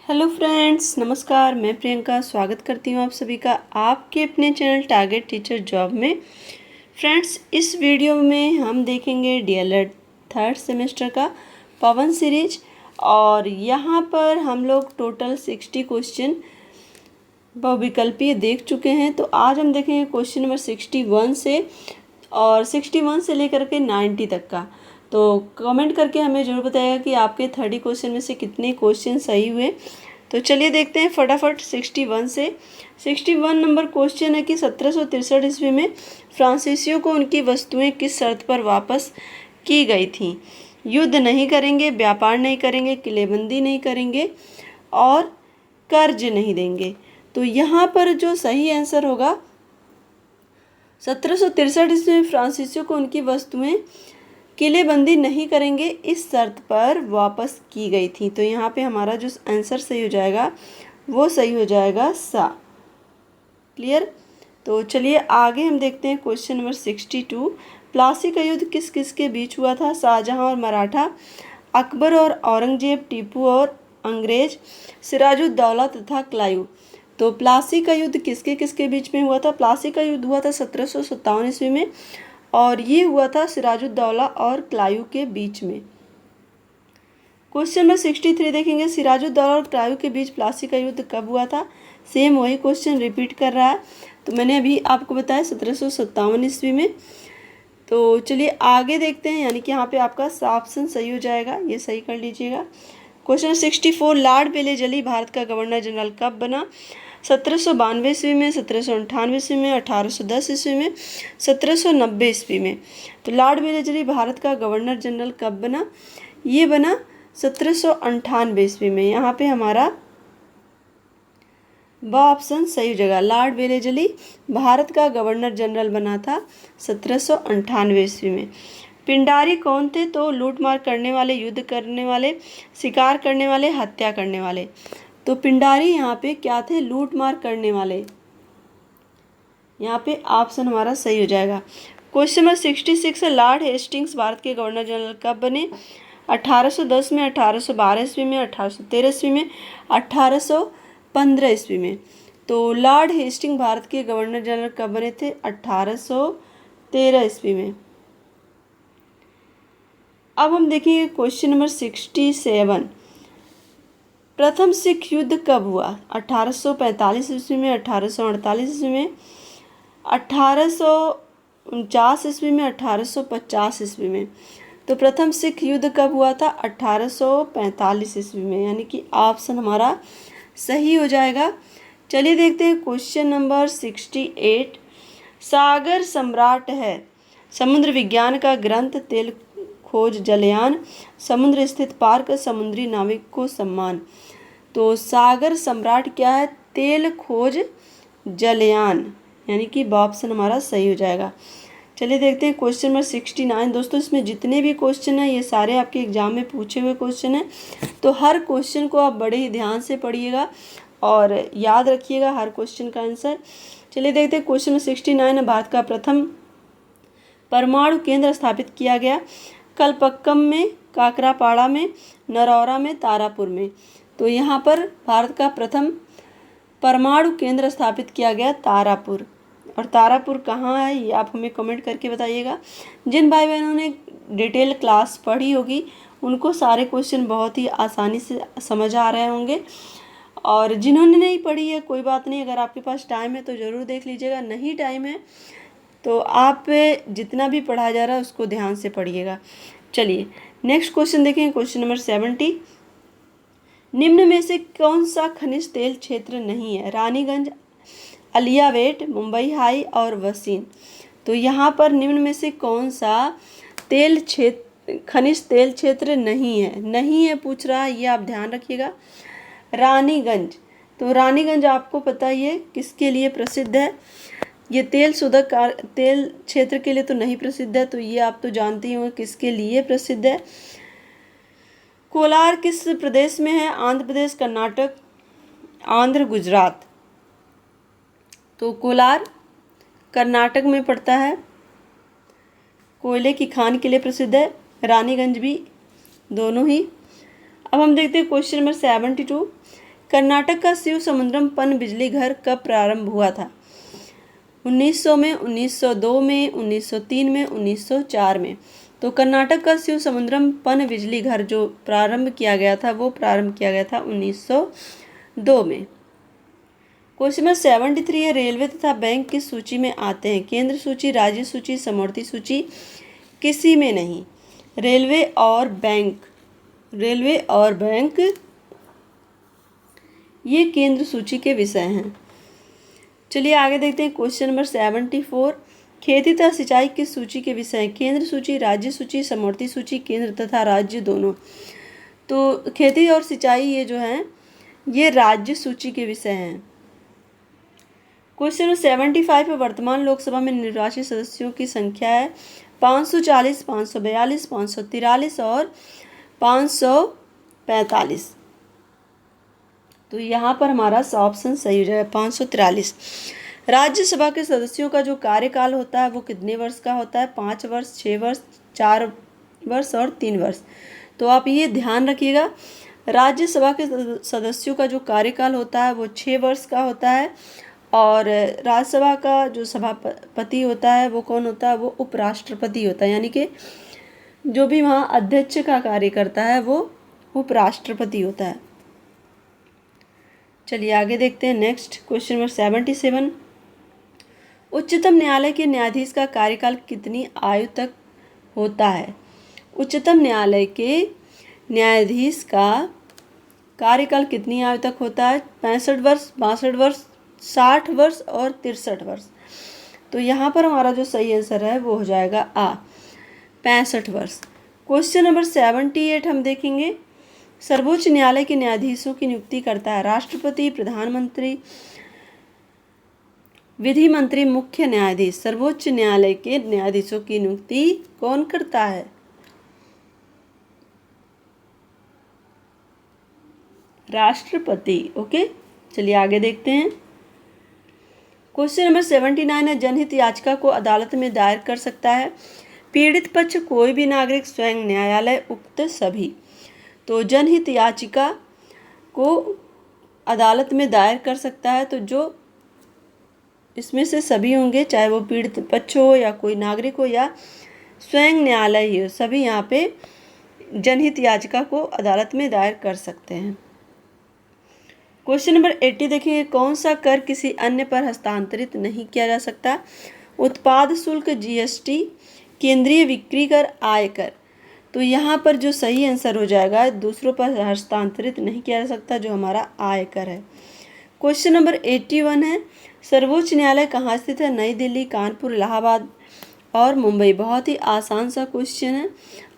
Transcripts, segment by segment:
Hello friends, नमस्कार। मैं प्रियंका स्वागत करती हूँ आप सभी का आपके अपने चैनल टारगेट टीचर जॉब में। फ्रेंड्स, इस वीडियो में हम देखेंगे डीएलएड थर्ड सेमेस्टर का पवन सीरीज और यहाँ पर हम लोग टोटल 60 क्वेश्चन बहुविकल्पीय देख चुके हैं। तो आज हम देखेंगे क्वेश्चन नंबर 61 से और 61 से लेकर के 90 तक का। तो कमेंट करके हमें ज़रूर बताइएगा कि आपके 30 क्वेश्चन में से कितने क्वेश्चन सही हुए। तो चलिए देखते हैं फटाफट 61 से। 61 नंबर क्वेश्चन है कि 1763 ईस्वी में फ्रांसीसियों को उनकी वस्तुएं किस शर्त पर वापस की गई थीं? युद्ध नहीं करेंगे, व्यापार नहीं करेंगे, किलेबंदी नहीं करेंगे और कर्ज नहीं देंगे। तो यहाँ पर जो सही आंसर होगा 1763 ईस्वी में फ्रांसीसियों को उनकी वस्तुएं किलेबंदी नहीं करेंगे इस शर्त पर वापस की गई थी। तो यहाँ पे हमारा जो आंसर सही हो जाएगा वो सही हो जाएगा सा। क्लियर? तो चलिए आगे हम देखते हैं क्वेश्चन नंबर 62। प्लासी का युद्ध किस किस के बीच हुआ था? शाहजहां और मराठा, अकबर और औरंगजेब, टीपू और अंग्रेज, सिराजुद्दौला तथा क्लाइव। तो प्लासी का युद्ध किसके किसके बीच में हुआ था? प्लासी का युद्ध हुआ था 1757 ईस्वी में और ये हुआ था सिराजुद्दौला और क्लाइव के बीच में। क्वेश्चन नंबर 63 देखेंगे, सिराजुद्दौला और क्लाइव के बीच प्लासी का युद्ध कब हुआ था? सेम वही क्वेश्चन रिपीट कर रहा है। तो मैंने अभी आपको बताया 1757 ईस्वी में। तो चलिए आगे देखते हैं, यानी कि यहाँ पे आपका ऑप्शन सही हो जाएगा, ये सही कर लीजिएगा। क्वेश्चन 64, लॉर्ड वेलेजली भारत का गवर्नर जनरल कब बना? 1792 ईस्वी में, 1798 ईस्वी में, 1810 ईस्वी में, 1790 ईस्वी में। तो लॉर्ड वेलेजली भारत का गवर्नर जनरल कब बना? ये बना 1798 ईस्वी में। यहाँ पे हमारा ब ऑप्शन सही हो जाएगा। लॉर्ड वेलेजली भारत का गवर्नर जनरल बना था 1798 ईस्वी में। पिंडारी कौन थे? तो लूटमार करने वाले, युद्ध करने वाले, शिकार करने वाले, हत्या करने वाले। तो पिंडारी यहाँ पे क्या थे? लूटमार करने वाले। यहाँ पे ऑप्शन हमारा सही हो जाएगा। क्वेश्चन नंबर 66 है, लॉर्ड हेस्टिंग्स भारत के गवर्नर जनरल कब बने? 1810 में, 1812 ईस्वी में, 1813 ईस्वी में, 1815 ईस्वी में। तो लॉर्ड हेस्टिंग भारत के गवर्नर जनरल कब बने थे? 1813 ईस्वी में। अब हम देखेंगे क्वेश्चन नंबर 67, प्रथम सिख युद्ध कब हुआ? 1845 ईस्वी में, 1848 ईस्वी में, 1849 ईस्वी में, 1850 ईस्वी में। तो प्रथम सिख युद्ध कब हुआ था? 1845 ईस्वी में, यानी कि ऑप्शन हमारा सही हो जाएगा। चलिए देखते हैं क्वेश्चन नंबर 68, सागर सम्राट है समुद्र विज्ञान का ग्रंथ, तेल खोज जलयान, समुद्र स्थित पार्क, समुद्री नाविक को सम्मान। तो सागर सम्राट क्या है? तेल खोज जलयान, यानी कि ऑप्शन हमारा सही हो जाएगा। चलिए देखते हैं क्वेश्चन नंबर 69। दोस्तों, इसमें जितने भी क्वेश्चन हैं ये सारे आपके एग्जाम में पूछे हुए क्वेश्चन हैं। तो हर क्वेश्चन को आप बड़े ही ध्यान से पढ़िएगा और याद रखिएगा हर क्वेश्चन का आंसर। चलिए देखते हैं क्वेश्चन नंबर 69 है, भारत का प्रथम परमाणु केंद्र स्थापित किया गया? कलपक्कम में, काकरापाड़ा में, नरौरा में, तारापुर में। तो यहाँ पर भारत का प्रथम परमाणु केंद्र स्थापित किया गया तारापुर। और तारापुर कहाँ है ये आप हमें कमेंट करके बताइएगा। जिन भाई बहनों ने डिटेल क्लास पढ़ी होगी उनको सारे क्वेश्चन बहुत ही आसानी से समझ आ रहे होंगे, और जिन्होंने नहीं पढ़ी है कोई बात नहीं, अगर आपके पास टाइम है तो ज़रूर देख लीजिएगा, नहीं टाइम है तो आप जितना भी पढ़ाया जा रहा है उसको ध्यान से पढ़िएगा। चलिए नेक्स्ट क्वेश्चन देखें, क्वेश्चन नंबर 70, निम्न में से कौन सा खनिज तेल क्षेत्र नहीं है? रानीगंज, अलियावेट, मुंबई हाई और वसीन। तो यहाँ पर निम्न में से कौन सा तेल क्षेत्र, खनिज तेल क्षेत्र नहीं है? नहीं है पूछ रहा है, ये आप ध्यान रखिएगा। रानीगंज, तो रानीगंज आपको पता ही है किसके लिए प्रसिद्ध है? ये तेल शोधक तेल क्षेत्र के लिए तो नहीं प्रसिद्ध है, तो ये आप तो जानते ही होंगे किसके लिए प्रसिद्ध है। कोलार किस प्रदेश में है? आंध्र प्रदेश, कर्नाटक, आंध्र, गुजरात। तो कोलार कर्नाटक में पड़ता है, कोयले की खान के लिए प्रसिद्ध है। रानीगंज भी, दोनों ही। अब हम देखते हैं क्वेश्चन नंबर 72, कर्नाटक का शिव समुद्रम पन बिजली घर कब प्रारंभ हुआ था? 1900 में, 1902 में, 1903 में, 1904 में। तो कर्नाटक का शिव समुद्रम पन बिजली घर जो प्रारंभ किया गया था वो प्रारंभ किया गया था 1902 में। क्वेश्चन नंबर 73 है, रेलवे तथा बैंक किस सूची में आते हैं? केंद्र सूची, राज्य सूची, समवर्ती सूची, किसी में नहीं। रेलवे और बैंक ये केंद्र सूची के विषय हैं। चलिए आगे देखते हैं क्वेश्चन नंबर 74, खेती तथा सिंचाई किस सूची के विषय हैं? केंद्र सूची, राज्य सूची, समवर्ती सूची, केंद्र तथा राज्य दोनों। तो खेती और सिंचाई ये जो हैं ये राज्य सूची के विषय हैं। क्वेश्चन नंबर 75 है, वर्तमान लोकसभा में निर्वाचित सदस्यों की संख्या है 540, 542, 543 और 545। तो यहाँ पर हमारा ऑप्शन सही हो जाएगा 543। राज्यसभा के सदस्यों का जो कार्यकाल होता है वो कितने वर्ष का होता है? 5 वर्ष, 6 वर्ष, 4 वर्ष और 3 वर्ष। तो आप ये ध्यान रखिएगा, राज्यसभा के सदस्यों का जो कार्यकाल होता है वो 6 वर्ष का होता है और राज्यसभा का जो सभापति होता है वो कौन होता है? वो उपराष्ट्रपति होता है, यानी कि जो भी वहाँ अध्यक्ष का कार्य करता है वो उपराष्ट्रपति होता है। चलिए आगे देखते हैं नेक्स्ट क्वेश्चन नंबर 77, उच्चतम न्यायालय के न्यायाधीश का कार्यकाल कितनी आयु तक होता है? उच्चतम न्यायालय के न्यायाधीश का कार्यकाल कितनी आयु तक होता है? 65 वर्ष, 62 वर्ष, 60 वर्ष और 63 वर्ष। तो यहाँ पर हमारा जो सही आंसर है वो हो जाएगा आ, 65 वर्ष। क्वेश्चन नंबर 78 हम देखेंगे, सर्वोच्च न्यायालय के न्यायाधीशों की नियुक्ति करता है राष्ट्रपति, प्रधानमंत्री, विधि मंत्री, मुख्य न्यायाधीश। सर्वोच्च न्यायालय के न्यायाधीशों की नियुक्ति कौन करता है? राष्ट्रपति। ओके, चलिए आगे देखते हैं। क्वेश्चन नंबर 79 है, जनहित याचिका को अदालत में दायर कर सकता है पीड़ित पक्ष, कोई भी नागरिक, स्वयं न्यायालय, उक्त सभी। तो जनहित याचिका को अदालत में दायर कर सकता है तो जो इसमें से सभी होंगे, चाहे वो पीड़ित पक्ष हो या कोई नागरिक हो या स्वयं न्यायालय ही हो, सभी यहाँ पे जनहित याचिका को अदालत में दायर कर सकते हैं। क्वेश्चन नंबर 80 देखिए, कौन सा कर किसी अन्य पर हस्तांतरित नहीं किया जा सकता? उत्पाद शुल्क, जीएसटी, केंद्रीय बिक्री कर, आयकर। तो यहाँ पर जो सही आंसर हो जाएगा, दूसरों पर हस्तांतरित नहीं किया जा सकता, जो हमारा आयकर है। क्वेश्चन नंबर 81 है, सर्वोच्च न्यायालय कहाँ स्थित है? नई दिल्ली, कानपुर, इलाहाबाद और मुंबई। बहुत ही आसान सा क्वेश्चन है।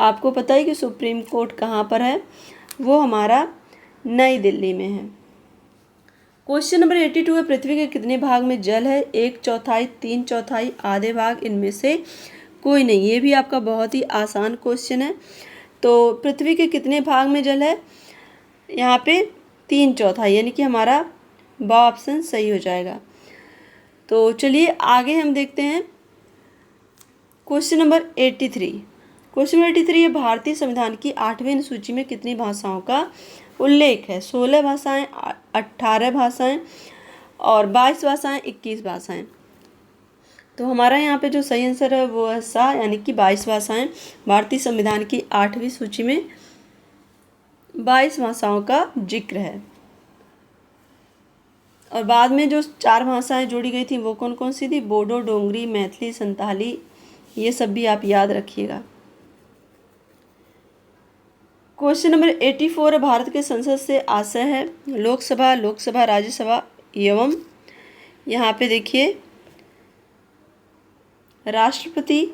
आपको पता है कि सुप्रीम कोर्ट कहाँ पर है? वो हमारा नई दिल्ली में है। क्वेश्चन नंबर 82 है, पृथ्वी के कितने भाग में जल है? 1/4, 3/4, आधे भाग, इनमें से कोई नहीं। ये भी आपका बहुत ही आसान क्वेश्चन है। तो पृथ्वी के कितने भाग में जल है? यहाँ पे 3/4, यानी कि हमारा ब ऑप्शन सही हो जाएगा। तो चलिए आगे हम देखते हैं क्वेश्चन नंबर 83। क्वेश्चन नंबर 83 है, भारतीय संविधान की 8वीं अनुसूची में कितनी भाषाओं का उल्लेख है? 16 भाषाएं, 18 भाषाएं और 22 भाषाएं, 21 भाषाएं। तो हमारा यहाँ पे जो सही आंसर है वो है सा, यानी कि 22 भाषाएं। भारतीय संविधान की 8वीं सूची में 22 भाषाओं का जिक्र है। और बाद में जो 4 भाषाएं जोड़ी गई थी वो कौन कौन सी थी? बोडो, डोंगरी, मैथिली, संताली, ये सब भी आप याद रखिएगा। क्वेश्चन नंबर 84 भारत के संसद से आशय है लोकसभा, राज्यसभा एवं यहाँ पे देखिए राष्ट्रपति।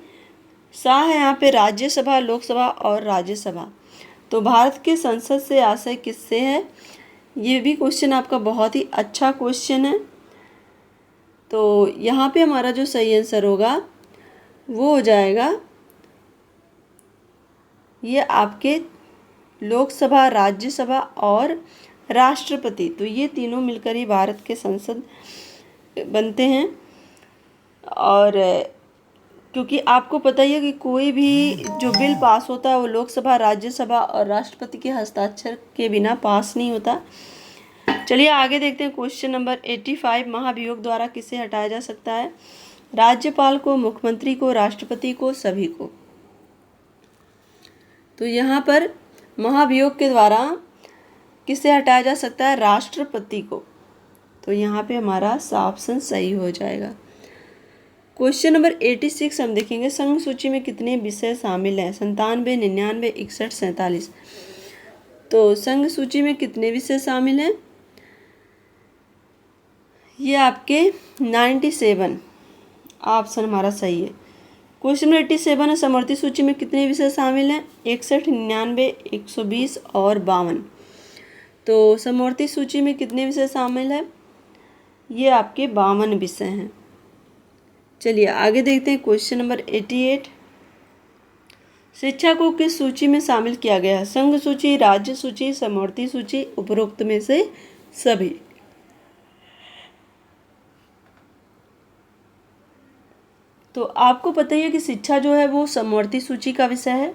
सा है यहाँ पे राज्यसभा, लोकसभा और राज्यसभा। तो भारत के संसद से आशय किससे है? ये भी क्वेश्चन आपका बहुत ही अच्छा क्वेश्चन है। तो यहाँ पे हमारा जो सही आंसर होगा वो हो जाएगा ये आपके लोकसभा, राज्यसभा और राष्ट्रपति। तो ये तीनों मिलकर ही भारत के संसद बनते हैं। और क्योंकि आपको पता ही है कि कोई भी जो बिल पास होता है वो लोकसभा, राज्यसभा और राष्ट्रपति के हस्ताक्षर के बिना पास नहीं होता। चलिए आगे देखते हैं क्वेश्चन नंबर 85। महाभियोग द्वारा किसे हटाया जा सकता है? राज्यपाल को, मुख्यमंत्री को, राष्ट्रपति को, सभी को। तो यहाँ पर महाभियोग के द्वारा किसे हटाया जा सकता है? राष्ट्रपति को। तो यहाँ पे हमारा ऑप्शन सही हो जाएगा। क्वेश्चन नंबर 86 हम देखेंगे, संघ सूची में कितने विषय शामिल हैं? 97, 99, 61, 47। तो संघ सूची में कितने विषय शामिल हैं? ये आपके 97 ऑप्शन हमारा सही है। क्वेश्चन नंबर 87 है, समवर्ती सूची में कितने विषय शामिल हैं? 61, 99, 120 और 52। तो समवर्ती सूची में कितने विषय शामिल हैं? ये आपके 52 विषय हैं। चलिए आगे देखते हैं क्वेश्चन नंबर 88। शिक्षा को किस सूची में शामिल किया गया है? संघ सूची, राज्य सूची, समवर्ती सूची, उपरोक्त में से सभी। तो आपको पता ही है कि शिक्षा जो है वो समवर्ती सूची का विषय है।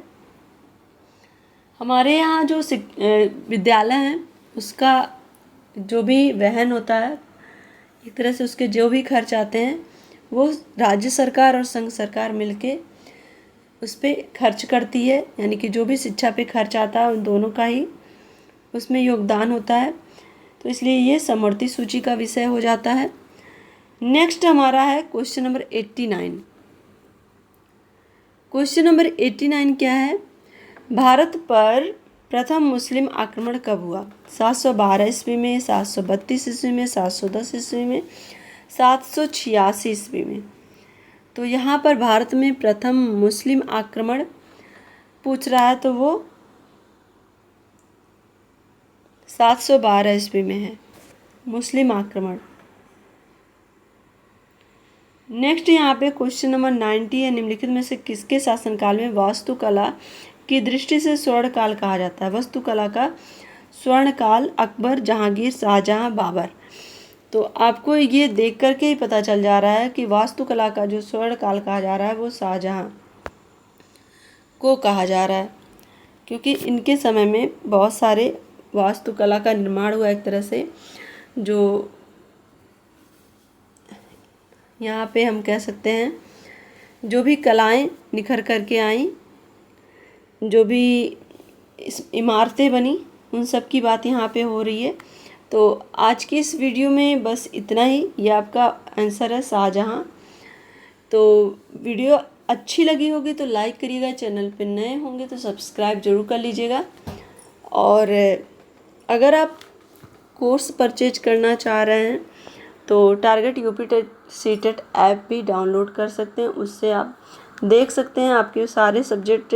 हमारे यहाँ जो विद्यालय हैं उसका जो भी वहन होता है, एक तरह से उसके जो भी खर्च आते हैं वो राज्य सरकार और संघ सरकार मिलके उस पर खर्च करती है, यानी कि जो भी शिक्षा पे खर्च आता है उन दोनों का ही उसमें योगदान होता है। तो इसलिए ये समवर्ती सूची का विषय हो जाता है। नेक्स्ट हमारा है क्वेश्चन नंबर 89। क्वेश्चन नंबर 89 क्या है? भारत पर प्रथम मुस्लिम आक्रमण कब हुआ? 712 ईस्वी में, 732 ईस्वी में, 710 ईस्वी में, 786 ईस्वी में। तो यहाँ पर भारत में प्रथम मुस्लिम आक्रमण पूछ रहा है तो वो 712 ईस्वी में है मुस्लिम आक्रमण। नेक्स्ट यहाँ पे क्वेश्चन नंबर 90 है, निम्नलिखित में से किसके शासनकाल में वास्तुकला की दृष्टि से स्वर्ण काल कहा जाता है? वास्तुकला का स्वर्ण काल अकबर, जहांगीर, शाहजहां, बाबर। तो आपको ये देख करके ही पता चल जा रहा है कि वास्तुकला का जो स्वर्ण काल कहा जा रहा है वो शाहजहां को कहा जा रहा है, क्योंकि इनके समय में बहुत सारे वास्तुकला का निर्माण हुआ। एक तरह से जो यहाँ पे हम कह सकते हैं जो भी कलाएं निखर करके आई, जो भी इमारतें बनी, उन सब की बात यहाँ पे हो रही है। तो आज की इस वीडियो में बस इतना ही। ये आपका आंसर है शाहजहां। तो वीडियो अच्छी लगी होगी तो लाइक करिएगा, चैनल पे नए होंगे तो सब्सक्राइब जरूर कर लीजिएगा। और अगर आप कोर्स परचेज करना चाह रहे हैं तो target UP TET CTET app भी डाउनलोड कर सकते हैं। उससे आप देख सकते हैं, आपके सारे सब्जेक्ट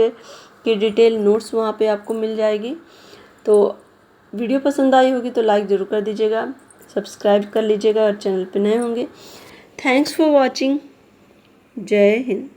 की डिटेल नोट्स वहाँ पे आपको मिल जाएगी। तो वीडियो पसंद आई होगी तो लाइक ज़रूर कर दीजिएगा, सब्सक्राइब कर लीजिएगा और चैनल पे नए होंगे। Thanks for watching. जय हिंद।